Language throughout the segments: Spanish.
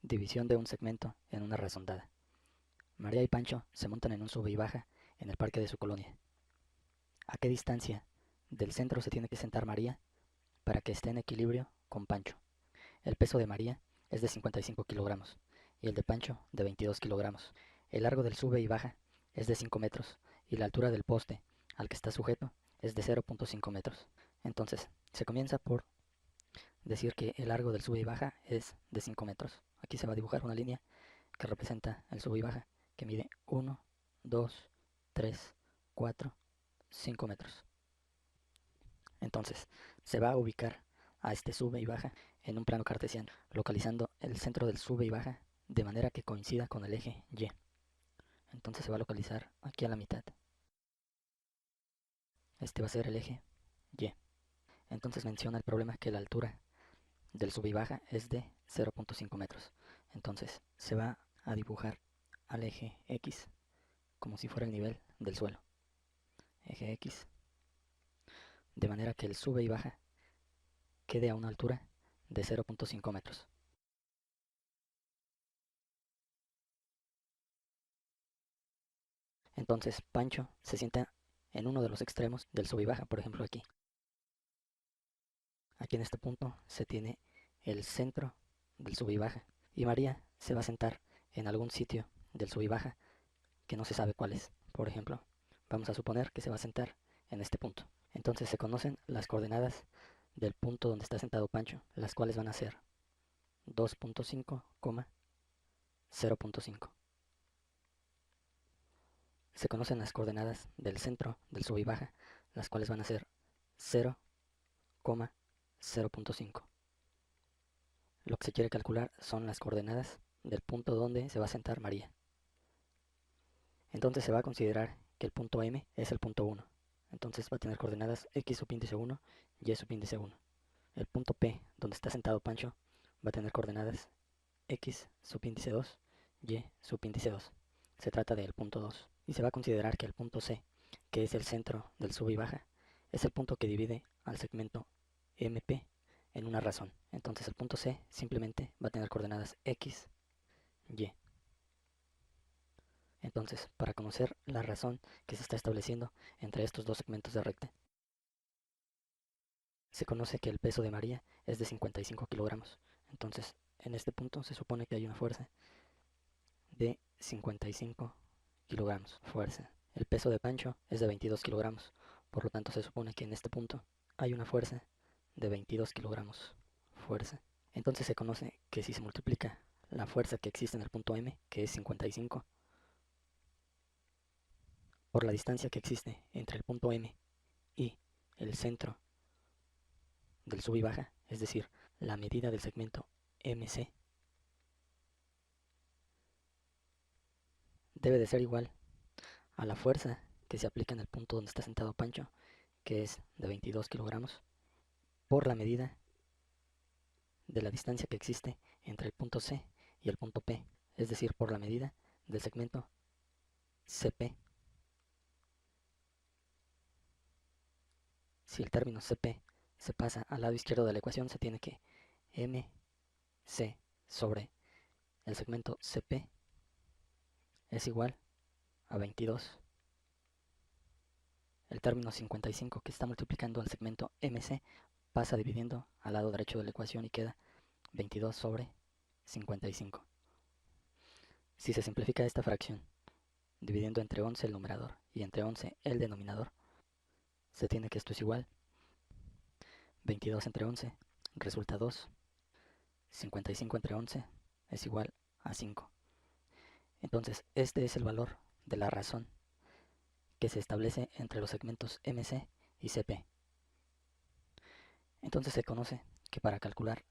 División de un segmento en una razón dada. María y Pancho se montan en un sube y baja en el parque de su colonia. ¿A qué distancia del centro se tiene que sentar María para que esté en equilibrio con Pancho? El peso de María es de 55 kilogramos y el de Pancho de 22 kilogramos. El largo del sube y baja es de 5 metros y la altura del poste al que está sujeto es de 0.5 metros. Entonces, se comienza por decir que el largo del sube y baja es de 5 metros. Aquí se va a dibujar una línea que representa el sube y baja, que mide 1, 2, 3, 4, 5 metros. Entonces, se va a ubicar a este sube y baja en un plano cartesiano, localizando el centro del sube y baja de manera que coincida con el eje Y. Entonces se va a localizar aquí a la mitad. Este va a ser el eje Y. Entonces menciona el problema que la altura del sube y baja es de 0.5 metros. Entonces se va a dibujar al eje X como si fuera el nivel del suelo. Eje X, de manera que el sube y baja quede a una altura de 0.5 metros. Entonces Pancho se sienta en uno de los extremos del sube y baja, por ejemplo aquí. Aquí en este punto se tiene el centro del sube y baja. Y María se va a sentar en algún sitio del sube y baja que no se sabe cuál es. Por ejemplo, vamos a suponer que se va a sentar en este punto. Entonces se conocen las coordenadas del punto donde está sentado Pancho, las cuales van a ser 2.5, 0.5. Se conocen las coordenadas del centro del sube y baja, las cuales van a ser 0, 0.5. Lo que se quiere calcular son las coordenadas del punto donde se va a sentar María. Entonces se va a considerar que el punto M es el punto 1. Entonces va a tener coordenadas x subíndice 1, y subíndice 1. El punto P, donde está sentado Pancho, va a tener coordenadas x subíndice 2, y subíndice 2. Se trata del punto 2. Y se va a considerar que el punto C, que es el centro del sube y baja, es el punto que divide al segmento MP en una razón. Entonces el punto C simplemente va a tener coordenadas x, y. Entonces, para conocer la razón que se está estableciendo entre estos dos segmentos de recta, se conoce que el peso de María es de 55 kilogramos. Entonces, en este punto se supone que hay una fuerza de 55 kilogramos. Fuerza. El peso de Pancho es de 22 kilogramos. Por lo tanto, se supone que en este punto hay una fuerza de 22 kilogramos. Fuerza. Entonces se conoce que si se multiplica la fuerza que existe en el punto M, que es 55, por la distancia que existe entre el punto M y el centro del sub y baja, es decir, la medida del segmento MC, debe de ser igual a la fuerza que se aplica en el punto donde está sentado Pancho, que es de 22 kilogramos, por la medida de la distancia que existe entre el punto C y el punto P, es decir, por la medida del segmento CP. Si el término CP se pasa al lado izquierdo de la ecuación, se tiene que MC sobre el segmento CP es igual a 22. El término 55 que está multiplicando al segmento MC pasa dividiendo al lado derecho de la ecuación y queda 22 sobre 55. Si se simplifica esta fracción, dividiendo entre 11 el numerador y entre 11 el denominador, se tiene que esto es igual. 22 entre 11 resulta 2. 55 entre 11 es igual a 5. Entonces, este es el valor de la razón que se establece entre los segmentos MC y CP. Entonces se conoce que para calcular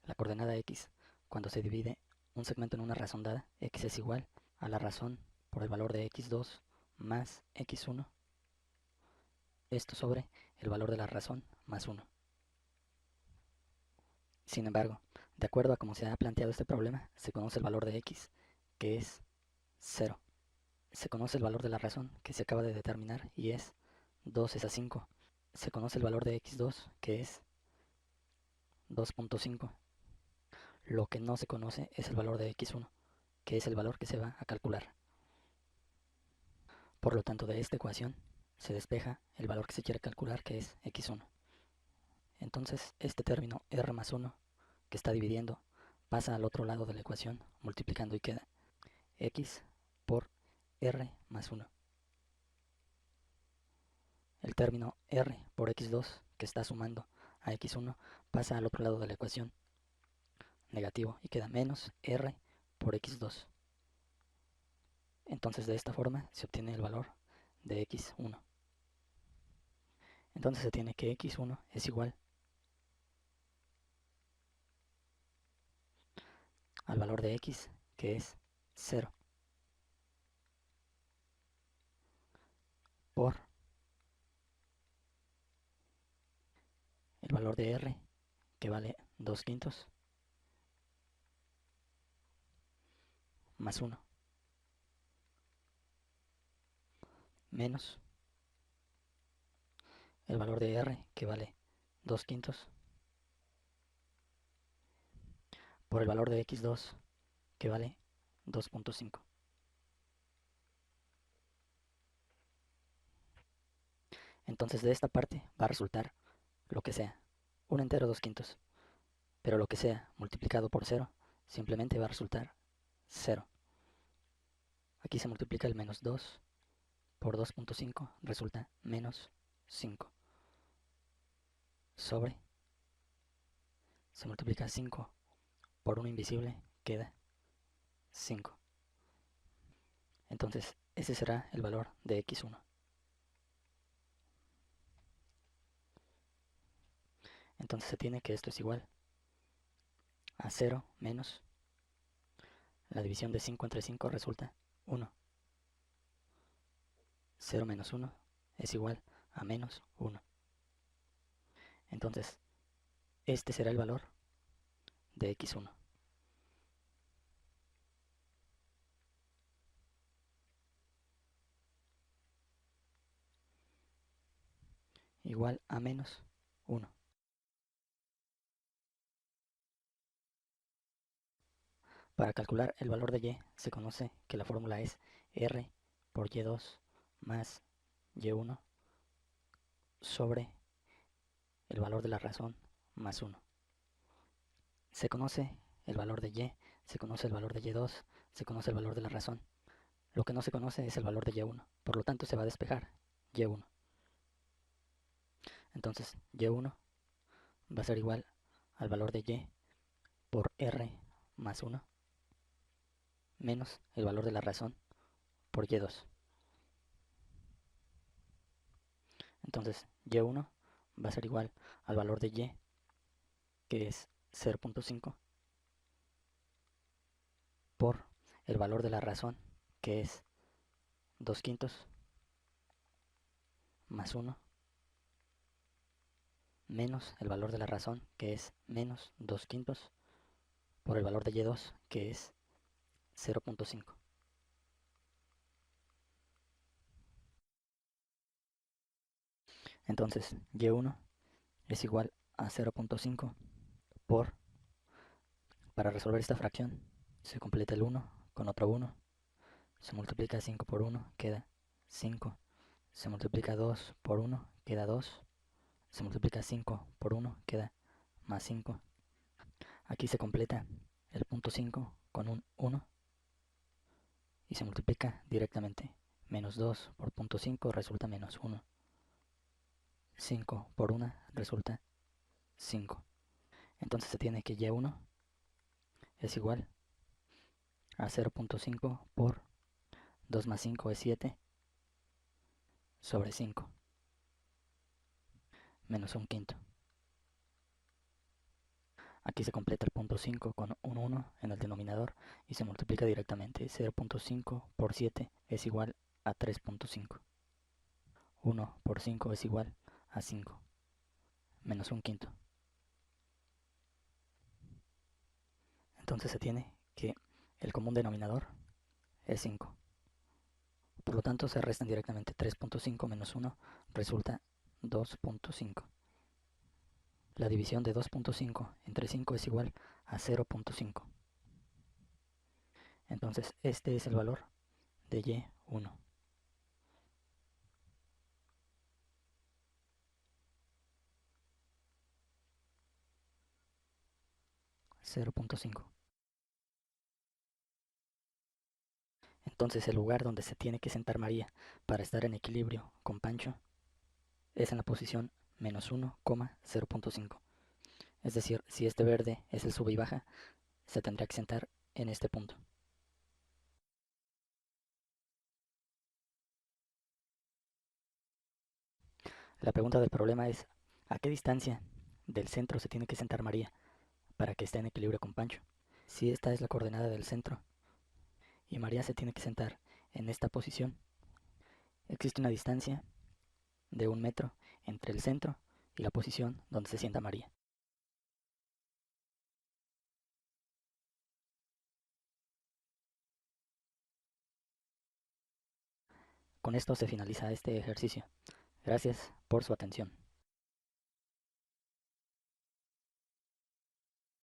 la coordenada x, cuando se divide un segmento en una razón dada, x es igual a la razón por el valor de x2 más x1, esto sobre el valor de la razón más 1. Sin embargo, de acuerdo a cómo se ha planteado este problema, se conoce el valor de x, que es 0. Se conoce el valor de la razón que se acaba de determinar y es 2 es a 5. Se conoce el valor de x2, que es 2.5. Lo que no se conoce es el valor de x1, que es el valor que se va a calcular. Por lo tanto, de esta ecuación se despeja el valor que se quiere calcular, que es x1. Entonces, este término r más 1, que está dividiendo, pasa al otro lado de la ecuación, multiplicando y queda x por r más 1. El término r por x2, que está sumando a x1, pasa al otro lado de la ecuación, negativo, y queda menos r por x2. Entonces, de esta forma se obtiene el valor de x1. Entonces se tiene que x1 es igual al valor de x, que es 0, por el valor de r, que vale 2 quintos, más 1, menos el valor de r, que vale 2 quintos, por el valor de x2, que vale 2.5. Entonces de esta parte va a resultar lo que sea, un entero 2 quintos, pero lo que sea multiplicado por 0 simplemente va a resultar 0. Aquí se multiplica el menos 2 por 2.5, resulta menos 5, sobre, se multiplica 5 por 1 invisible, queda 5. Entonces ese será el valor de x1. Entonces se tiene que esto es igual a 0 menos la división de 5 entre 5 resulta 1. 0 menos 1 es igual a menos 1. Entonces, este será el valor de x1. Igual a menos 1. Para calcular el valor de y, se conoce que la fórmula es r por y2 más y1 sobre el valor de la razón más 1. Se conoce el valor de y, se conoce el valor de y2, se conoce el valor de la razón. Lo que no se conoce es el valor de y1, por lo tanto se va a despejar y1. Entonces y1 va a ser igual al valor de y por r más 1 menos el valor de la razón por y2. Entonces y1 va a ser igual al valor de y, que es 0.5, por el valor de la razón, que es 2 quintos, más 1, menos el valor de la razón, que es menos 2 quintos, por el valor de y2, que es 0.5. Entonces y1 es igual a 0.5 por, para resolver esta fracción, se completa el 1 con otro 1, se multiplica 5 por 1, queda 5, se multiplica 2 por 1, queda 2, se multiplica 5 por 1, queda más 5. Aquí se completa el punto 5 con un 1 y se multiplica directamente. Menos 2 por punto 5 resulta menos 1. 5 por 1 resulta 5. Entonces se tiene que y1 es igual a 0.5 por 2 más 5 es 7 sobre 5 menos un quinto. Aquí se completa el punto 5 con un 1 en el denominador y se multiplica directamente. 0.5 por 7 es igual a 3.5. 1 por 5 es igual a 5 menos un quinto. Entonces se tiene que el común denominador es 5. Por lo tanto se restan directamente. 3.5 menos 1 resulta 2.5. La división de 2.5 entre 5 es igual a 0.5. Entonces este es el valor de y1. 0.5. Entonces el lugar donde se tiene que sentar María para estar en equilibrio con Pancho es en la posición -1, 0.5. Es decir, si este verde es el sube y baja, se tendría que sentar en este punto. La pregunta del problema es, ¿a qué distancia del centro se tiene que sentar María para que esté en equilibrio con Pancho? Si esta es la coordenada del centro y María se tiene que sentar en esta posición, existe una distancia de 1 metro entre el centro y la posición donde se sienta María. Con esto se finaliza este ejercicio. Gracias por su atención.